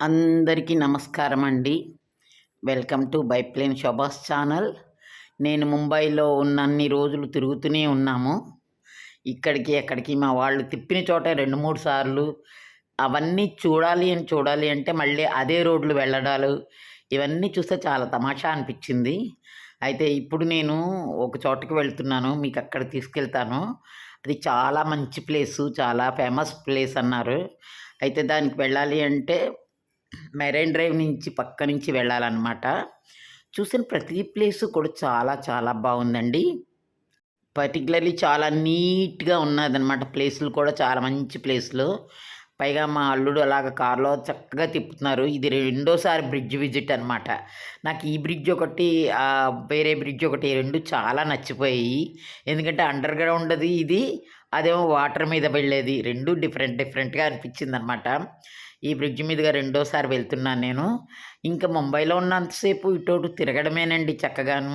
అందరికీ నమస్కారం అండి. వెల్కమ్ టు బైప్లేన్ షోబాస్ ఛానల్. నేను ముంబైలో ఉన్నన్ని రోజులు తిరుగుతూనే ఉన్నాము. ఇక్కడికి అక్కడికి మా వాళ్ళు తిప్పిన చోట 2, 3 సార్లు అవన్నీ చూడాలి అంటే మళ్ళీ అదే రోడ్లు వెళ్ళడాలు ఇవన్నీ చూస్తే చాలా తమాషా అనిపించింది. అయితే ఇప్పుడు నేను ఒక చోటకి వెళ్తున్నాను. మీకు అక్కడ తీసుకెళ్తాను. అది చాలా మంచి ప్లేసు. చాలా ఫేమస్ ప్లేస్ అన్నారు. అయితే దానికి వెళ్ళాలి అంటే మెరైన్ డ్రైవ్ నుంచి పక్క నుంచి వెళ్ళాలన్నమాట. చూసిన ప్రతి ప్లేసు కూడా చాలా చాలా బాగుందండి. పర్టిక్యులర్లీ చాలా నీట్‌గా ఉన్నదనమాట. ప్లేసులు కూడా చాలా మంచి ప్లేసులు. పైగా మా అల్లుడు అలాగ కార్‌లో చక్కగా తిప్పుతున్నారు. ఇది రెండోసారి బ్రిడ్జ్ విజిట్ అనమాట. నాకు ఈ బ్రిడ్జ్ ఒకటి, వేరే బ్రిడ్జ్ ఒకటి 2 చాలా నచ్చిపోయాయి. ఎందుకంటే అండర్ గ్రౌండ్‌ది ఇది, అదేమో వాటర్ మీద వెళ్ళేది. 2 డిఫరెంట్‌గా అనిపించిందనమాట. ఈ బ్రిడ్జ్ మీదుగా రెండోసారి వెళ్తున్నాను నేను. ఇంకా ముంబైలో ఉన్నంతసేపు ఇటు అటు తిరగడమేనండి చక్కగాను.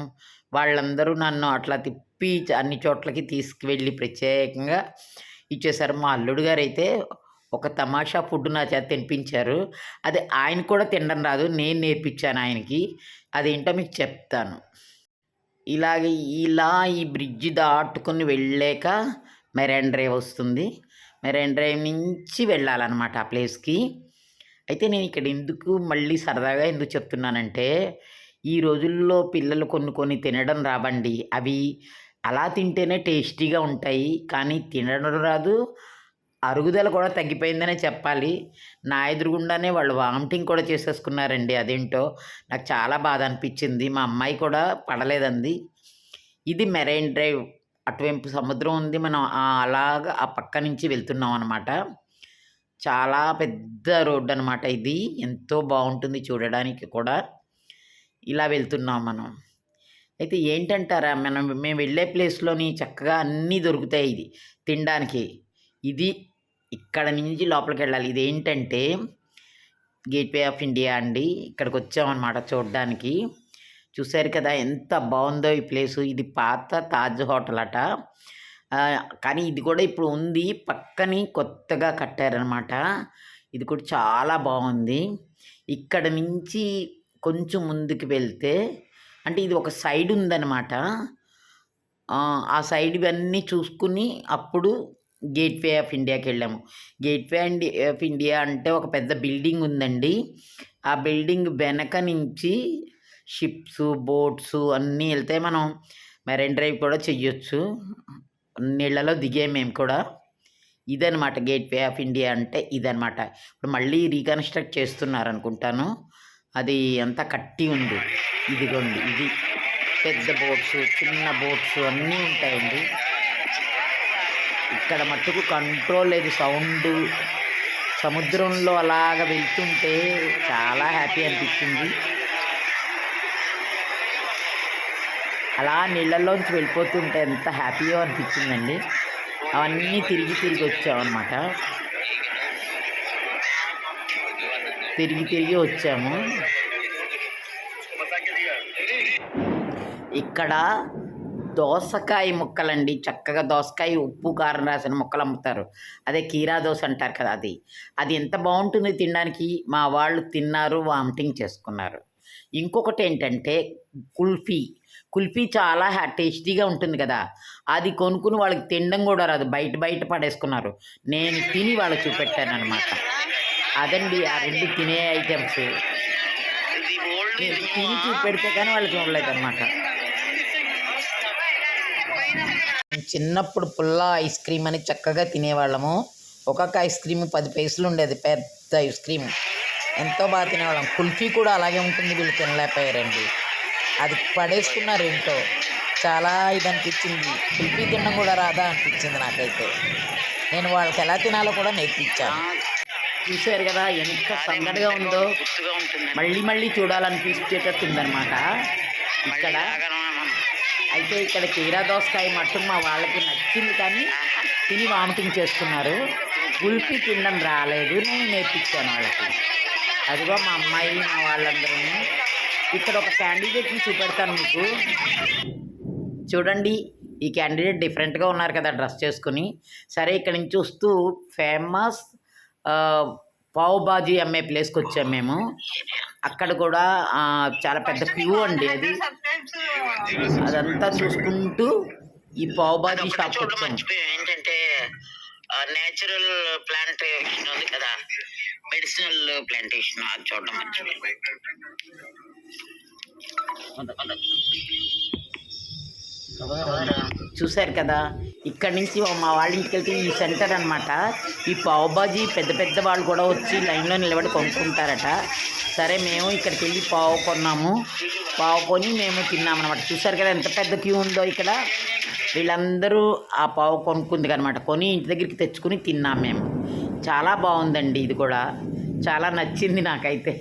వాళ్ళందరూ నన్ను అట్లా తిప్పి అన్ని చోట్లకి తీసుకువెళ్ళి ప్రత్యేకంగా ఇచ్చేశారు. మా అల్లుడు గారైతే ఒక తమాషా ఫుడ్ నా చేత తినిపించారు. అది ఆయనకి కూడా తినడం రాదు. నేను నేర్పించాను ఆయనకి. అదేంటో మీకు చెప్తాను. ఇలాగ ఇలా ఈ బ్రిడ్జ్ దాటుకొని వెళ్ళాక మెరైన్ డ్రైవ్ వస్తుంది. మెరైన్ డ్రైవ్ నుంచి వెళ్ళాలన్నమాట ఆ ప్లేస్‌కి. అయితే నేను ఇక్కడ మళ్ళీ సరదాగా ఎందుకు చెప్తున్నానంటే, ఈ రోజుల్లో పిల్లలు కొన్ని తినడం రావండి. అవి అలా తింటేనే టేస్టీగా ఉంటాయి. కానీ తినడం రాదు. అరుగుదల కూడా తగ్గిపోయిందనే చెప్పాలి. నా ఎదురుగుండానే వాళ్ళు వామిటింగ్ కూడా చేసేసుకున్నారండి. అదేంటో నాకు చాలా బాధ అనిపించింది. మా అమ్మాయి కూడా పడలేదంది. ఇది మెరైన్ డ్రైవ్. అటువైపు సముద్రం ఉంది. మనం అలాగా ఆ పక్క నుంచి వెళ్తున్నాం అనమాట. చాలా పెద్ద రోడ్డు అనమాట ఇది. ఎంతో బాగుంటుంది చూడడానికి కూడా. ఇలా వెళ్తున్నాం మనం. అయితే ఏంటంటారా, మేము వెళ్ళే ప్లేస్‌లోని చక్కగా అన్నీ దొరుకుతాయి ఇది తినడానికి. ఇది ఇక్కడ నుంచి లోపలికెళ్ళాలి. ఇదేంటంటే గేట్‌వే ఆఫ్ ఇండియా అండి. ఇక్కడికొచ్చామనమాట చూడ్డానికి. చూశారు కదా ఎంత బాగుందో ఈ ప్లేసు. ఇది పాత తాజ్ హోటల్ అట. కానీ ఇది కూడా ఇప్పుడు ఉంది. పక్కని కొత్తగా కట్టారనమాట. ఇది కూడా చాలా బాగుంది. ఇక్కడ నుంచి కొంచెం ముందుకు వెళ్తే, అంటే ఇది ఒక సైడ్ ఉందనమాట. ఆ సైడ్ ఇవన్నీ చూసుకుని అప్పుడు గేట్‌వే ఆఫ్ ఇండియాకి వెళ్ళాము. గేట్‌వే ఆఫ్ ఇండియా అంటే ఒక పెద్ద బిల్డింగ్ ఉందండి. ఆ బిల్డింగ్ వెనక నుంచి షిప్స్, బోట్స్ అన్నీ వెళ్తాయి. మనం మెరైన్ డ్రైవ్ కూడా చెయ్యొచ్చు. నీళ్ళలో దిగాము మేము కూడా. ఇదనమాట గేట్‌వే ఆఫ్ ఇండియా అంటే ఇదనమాట. ఇప్పుడు మళ్ళీ రీకన్‌స్ట్రక్ట్ చేస్తున్నారనుకుంటాను. అది అంతా కట్టి ఉంది. ఇదిగోండి ఇది పెద్ద బోట్స్, చిన్న బోట్స్ అన్నీ ఉంటాయండి. ఇక్కడ మట్టుకు కంట్రోల్ లేదు సౌండు. సముద్రంలో అలాగ వెళ్తుంటే చాలా హ్యాపీ అనిపించింది. అలా నీళ్ళల్లోంచి వెళ్ళిపోతుంటే ఎంత హ్యాపీగా అనిపించిందండి. అవన్నీ తిరిగి వచ్చామన్నమాట. తిరిగి వచ్చాము. ఇక్కడ దోసకాయ ముక్కలండి. చక్కగా దోసకాయ ఉప్పు కారం రాసిన ముక్కలు అమ్ముతారు. అదే కీరా దోస అంటారు కదా అది. అది ఎంత బాగుంటుంది తినడానికి. మా వాళ్ళు తిన్నారు, వామిటింగ్ చేసుకున్నారు. ఇంకొకటి ఏంటంటే కుల్ఫీ చాలా టేస్టీగా ఉంటుంది కదా. అది కొనుక్కుని వాళ్ళకి తినడం కూడా రాదు. బయట పడేసుకున్నారు. నేను తిని వాళ్ళకి చూపెట్టాను అనమాట. అదండి ఆ 2 తినే ఐటమ్స్. నేను తిని చూపెడితే కానీ వాళ్ళు చూడలేదన్నమాట. చిన్నప్పుడు పుల్లా ఐస్ క్రీమ్ అని చక్కగా తినేవాళ్ళము. ఒక్కొక్క ఐస్ క్రీమ్ 10 పైసలు ఉండేది. పెద్ద ఐస్ క్రీమ్ ఎంతో బాగా తినేవాళ్ళం. కుల్ఫీ కూడా అలాగే ఉంటుంది. వీళ్ళు తినలేకపోయారండి. అది పడేసుకున్నారు ఏంటో. చాలా ఇది అనిపించింది. కుల్ఫీ తినడం కూడా రాదా అనిపించింది నాకైతే. నేను వాళ్ళకి ఎలా తినాలో కూడా నేర్పించాను. చూశారు కదా ఎంత సందడిగా ఉందో. మళ్ళీ చూడాలనిపించేటట్టుందనమాట ఇక్కడ. అయితే ఇక్కడ కీరా దోసకాయ మట్టుకు మా వాళ్ళకి నచ్చింది, కానీ తిని వామిటింగ్ చేసుకున్నారు. కుల్ఫీ తినడం రాలేదు. నేను నేర్పించాను వాళ్ళకి. అదిగో మా అమ్మాయి, మా వాళ్ళందరూ. ఇక్కడ ఒక క్యాండిడేట్ని చూపెడతాను మీకు. చూడండి, ఈ క్యాండిడేట్ డిఫరెంట్గా ఉన్నారు కదా డ్రెస్ చేసుకుని. సరే, ఇక్కడ నుంచి చూస్తూ ఫేమస్ పావు బాజీ అమ్మే ప్లేస్కి వచ్చాము మేము. అక్కడ కూడా చాలా పెద్ద క్యూ అండి. అది అదంతా చూసుకుంటూ ఈ పావు బాజీ షాప్ వచ్చాము. ఏంటంటే నేచురల్ ప్లాంటేషన్ ఉంది కదా, మెడిసినల్ ప్లాంటేషన్, అది చూడడం మర్చిపోయి. చూశారు కదా, ఇక్కడి నుంచి మా వాళ్ళ ఇంటికి వెళ్తే ఈ సెంటర్ అనమాట. ఈ పావుబాజీ పెద్ద పెద్ద వాళ్ళు కూడా వచ్చి లైన్లో నిలబడి కొనుక్కుంటారట. సరే మేము ఇక్కడికి వెళ్ళి పావు కొన్నాము. పావు కొని మేము తిన్నామన్నమాట. చూశారు కదా ఎంత పెద్ద క్యూ ఉందో ఇక్కడ. వీళ్ళందరూ ఆ పావు కొనుక్కుంది అనమాట. కొని ఇంటి దగ్గరికి తెచ్చుకుని తిన్నాం మేము. చాలా బాగుందండి, ఇది కూడా చాలా నచ్చింది నాకైతే.